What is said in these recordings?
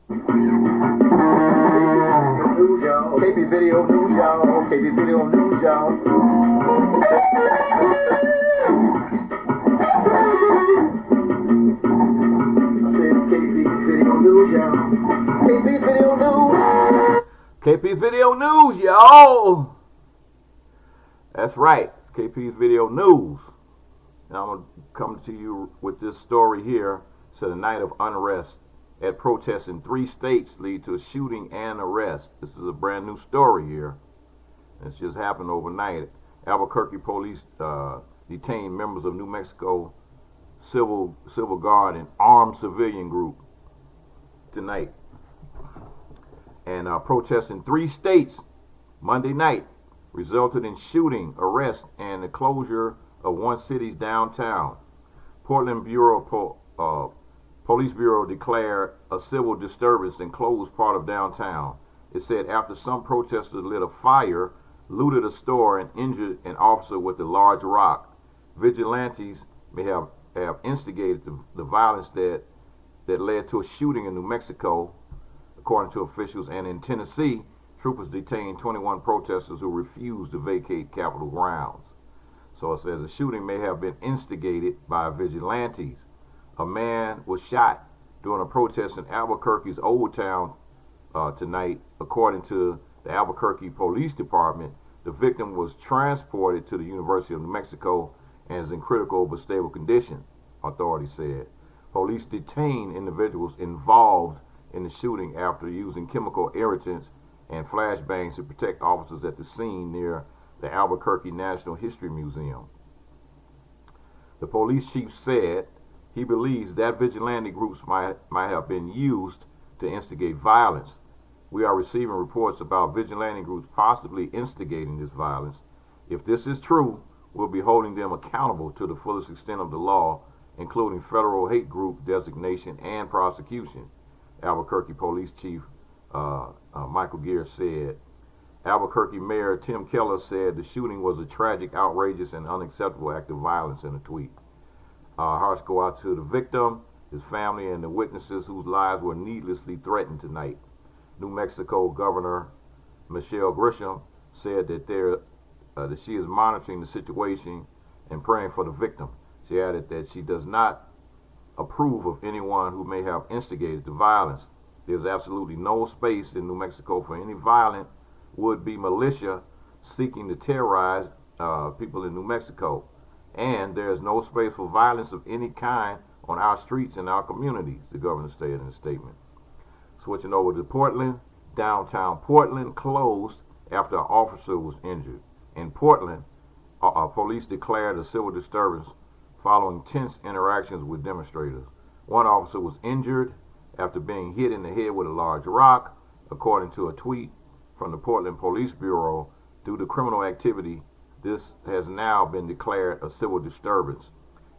KP Video News, y'all. KP Video News, y'all. I said it's KP Video News, y'all. It's KP Video News. KP Video News, y'all. That's right. KP Video News. And I'm going to come to you with this story here. So the night of unrest at protests in 3 states lead to a shooting and arrest. This is a brand new story here. It's just happened overnight. Albuquerque police detained members of New Mexico Civil Guard and armed civilian group tonight. And protests in 3 states Monday night resulted in shooting, arrest, and the closure of one city's downtown. Portland Police Bureau declared a civil disturbance and closed part of downtown. It said after some protesters lit a fire, looted a store, and injured an officer with a large rock. Vigilantes may have instigated the violence that led to a shooting in New Mexico, according to officials. And in Tennessee, troopers detained 21 protesters who refused to vacate Capitol grounds. So it says the shooting may have been instigated by vigilantes. A man was shot during a protest in Albuquerque's Old Town tonight. According to the Albuquerque Police Department, the victim was transported to the University of New Mexico and is in critical but stable condition, authorities said. Police detained individuals involved in the shooting after using chemical irritants and flashbangs to protect officers at the scene near the Albuquerque National History Museum. The police chief said he believes that vigilante groups might have been used to instigate violence. We are receiving reports about vigilante groups possibly instigating this violence. If this is true, we'll be holding them accountable to the fullest extent of the law, including federal hate group designation and prosecution, Albuquerque Police Chief Michael Gear said. Albuquerque Mayor Tim Keller said the shooting was a tragic, outrageous, and unacceptable act of violence in a tweet. Hearts go out to the victim, his family, and the witnesses whose lives were needlessly threatened tonight. New Mexico Governor Michelle Grisham said that she is monitoring the situation and praying for the victim. She added that she does not approve of anyone who may have instigated the violence. There's absolutely no space in New Mexico for any violent would-be militia seeking to terrorize people in New Mexico. And there is no space for violence of any kind on our streets and our communities, the governor stated in a statement. Switching over to Portland, downtown Portland closed after an officer was injured. In Portland, police declared a civil disturbance following tense interactions with demonstrators. One officer was injured after being hit in the head with a large rock, according to a tweet from the Portland Police Bureau. Due to criminal activity, this has now been declared a civil disturbance.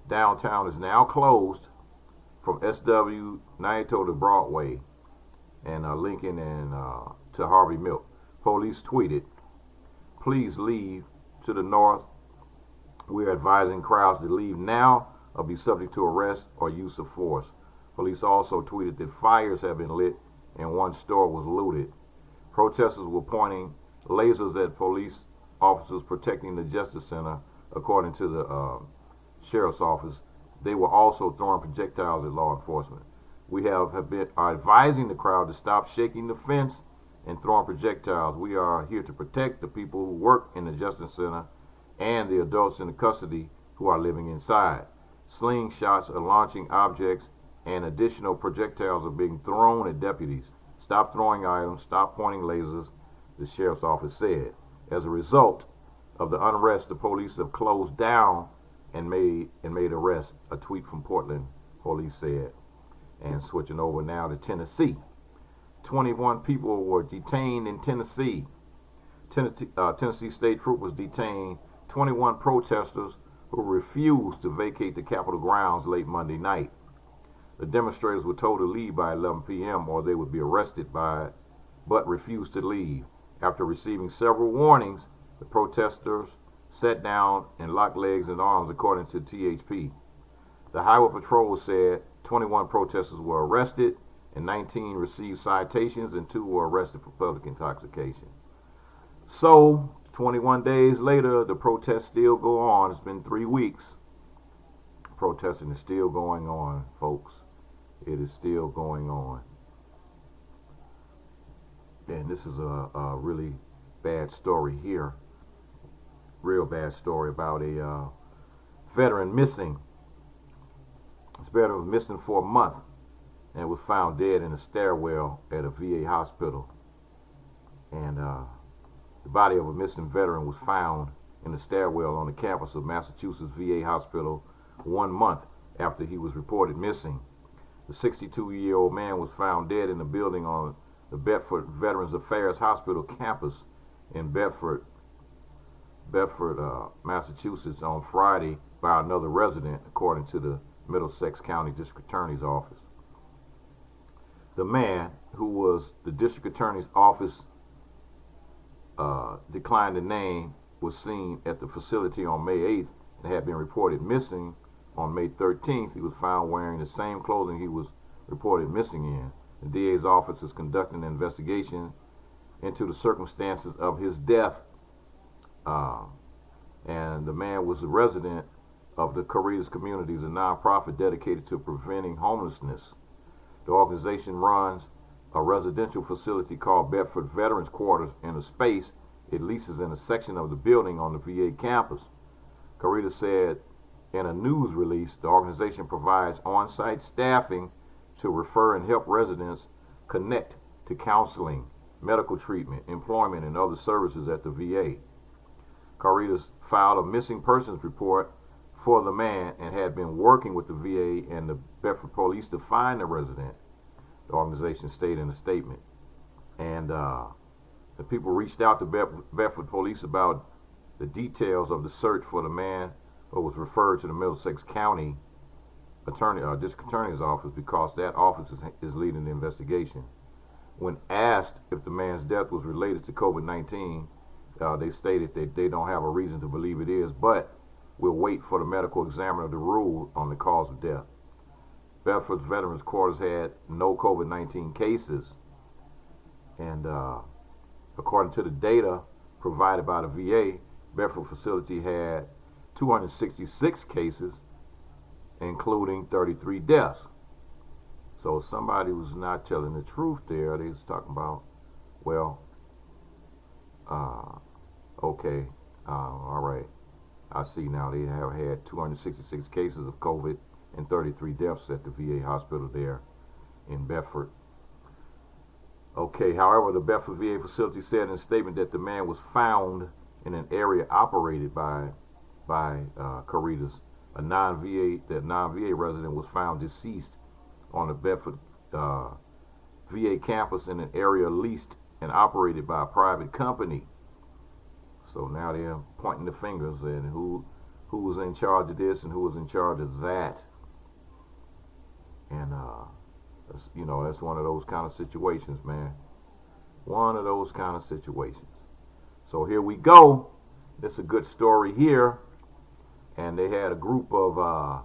Downtown is now closed from SW 92 to Broadway and Lincoln and to Harvey Milk. Police tweeted, "Please leave to the north. We are advising crowds to leave now or be subject to arrest or use of force." Police also tweeted that fires have been lit and one store was looted. Protesters were pointing lasers at police officers protecting the Justice Center, according to the sheriff's office. They were also throwing projectiles at law enforcement. We are advising the crowd to stop shaking the fence and throwing projectiles. We are here to protect the people who work in the Justice Center and the adults in the custody who are living inside. Slingshots are launching objects and additional projectiles are being thrown at deputies. Stop throwing items, stop pointing lasers, the sheriff's office said. As a result of the unrest, the police have closed down and made arrests, a tweet from Portland police said. And switching over now to Tennessee. 21 people were detained in Tennessee. Tennessee state troopers detained 21 protesters who refused to vacate the Capitol grounds late Monday night. The demonstrators were told to leave by 11 p.m. or they would be arrested but refused to leave. After receiving several warnings, the protesters sat down and locked legs and arms, according to THP. The Highway Patrol said 21 protesters were arrested and 19 received citations, and 2 were arrested for public intoxication. So, 21 days later, the protests still go on. It's been 3 weeks. Protesting is still going on, folks. It is still going on. And this is a really bad story here. Real bad story about a veteran missing. This veteran was missing for a month and was found dead in a stairwell at a VA hospital. And the body of a missing veteran was found in the stairwell on the campus of Massachusetts VA hospital 1 month after he was reported missing. The 62-year-old man was found dead in the building on the Bedford Veterans Affairs Hospital campus in Bedford, Massachusetts on Friday by another resident, according to the Middlesex County District Attorney's Office. The man, who was the District Attorney's Office declined the name, was seen at the facility on May 8th and had been reported missing on May 13th. He was found wearing the same clothing he was reported missing in. The DA's office is conducting an investigation into the circumstances of his death. And the man was a resident of the Caritas Communities, a nonprofit dedicated to preventing homelessness. The organization runs a residential facility called Bedford Veterans Quarters in a space it leases in a section of the building on the VA campus. Caritas said in a news release, the organization provides on-site staffing to refer and help residents connect to counseling, medical treatment, employment, and other services at the VA. Caritas filed a missing persons report for the man and had been working with the VA and the Bedford police to find the resident, the organization stated in a statement. And the people reached out to Bedford police about the details of the search for the man who was referred to the Middlesex County District Attorney's Office because that office is leading the investigation. When asked if the man's death was related to COVID-19, they stated that they don't have a reason to believe it is, but will wait for the medical examiner to rule on the cause of death. Bedford's Veterans Quarters had no COVID-19 cases, and according to the data provided by the VA, Bedford facility had 266 cases, including 33 deaths. So somebody was not telling the truth there. They was talking about, well, okay, all right. I see now they have had 266 cases of COVID and 33 deaths at the VA hospital there in Bedford. Okay, however, the Bedford VA facility said in a statement that the man was found in an area operated by Caritas. A non-VA resident was found deceased on the Bedford VA campus in an area leased and operated by a private company. So now they're pointing the fingers at who was in charge of this and who was in charge of that. And that's one of those kind of situations, man. One of those kind of situations. So here we go. This is a good story here. And they had a group of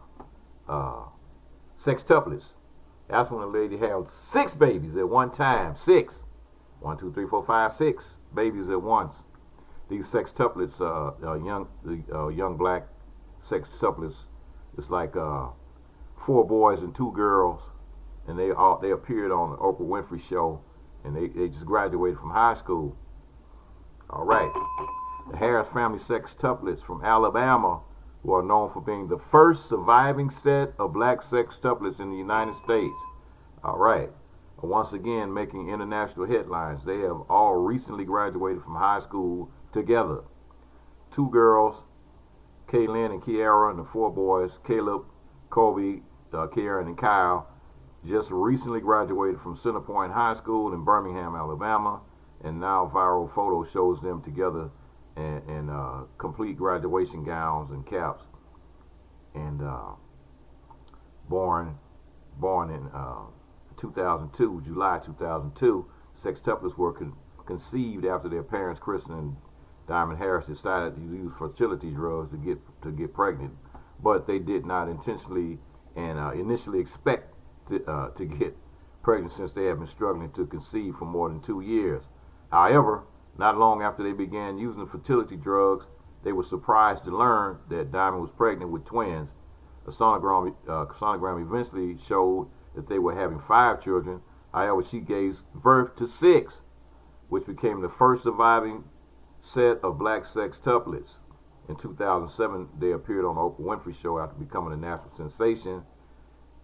sextuplets. That's when a lady had 6 babies at one time. 6. 1, 2, 3, 4, 5, 6 babies at once. These sextuplets, young black sextuplets, it's like 4 boys and 2 girls, and they appeared on the Oprah Winfrey Show, and they just graduated from high school. All right, the Harris family sextuplets from Alabama, who are known for being the first surviving set of black sextuplets in the United States. All right, once again making international headlines. They have all recently graduated from high school together. 2 girls, Kaylin and Kiara, and the 4 boys, Caleb, Kobe, Kieran, and Kyle, just recently graduated from Centerpoint High School in Birmingham, Alabama, and now viral photo shows them together in complete graduation gowns and caps. And born in 2002, July 2002, sextuplets were conceived after their parents, Kristen and Diamond Harris, decided to use fertility drugs to get pregnant, but they did not intentionally and initially expect to get pregnant since they had been struggling to conceive for more than 2 years. However, not long after they began using the fertility drugs, they were surprised to learn that Diamond was pregnant with twins. A sonogram eventually showed that they were having 5 children. However, she gave birth to 6, which became the first surviving set of black sextuplets. In 2007, they appeared on the Oprah Winfrey Show after becoming a national sensation,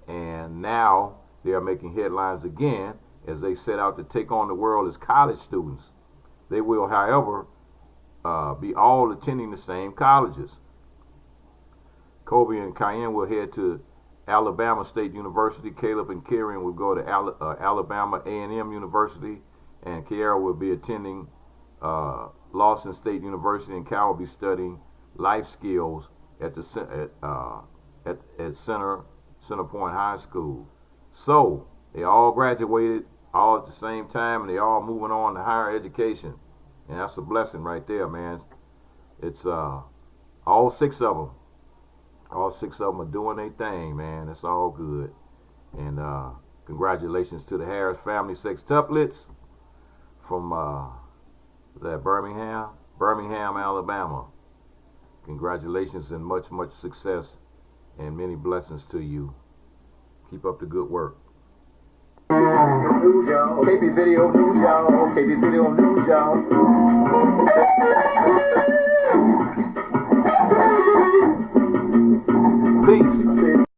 and now they are making headlines again as they set out to take on the world as college students. They will, however, be all attending the same colleges. Kobe and Cayenne will head to Alabama State University. Caleb and Kieran will go to Alabama A&M University, and Kiara will be attending Lawson State University, and Cal will be studying life skills at the Center Point High School. So they all graduated all at the same time, and they all moving on to higher education, and that's a blessing right there, man. It's all 6 of them. All 6 of them are doing their thing, man. It's all good. And congratulations to the Harris family sextuplets from Birmingham, Alabama. Congratulations and much, much success and many blessings to you. Keep up the good work. News, y'all. KP Video News, y'all. KP Video News, y'all. Peace.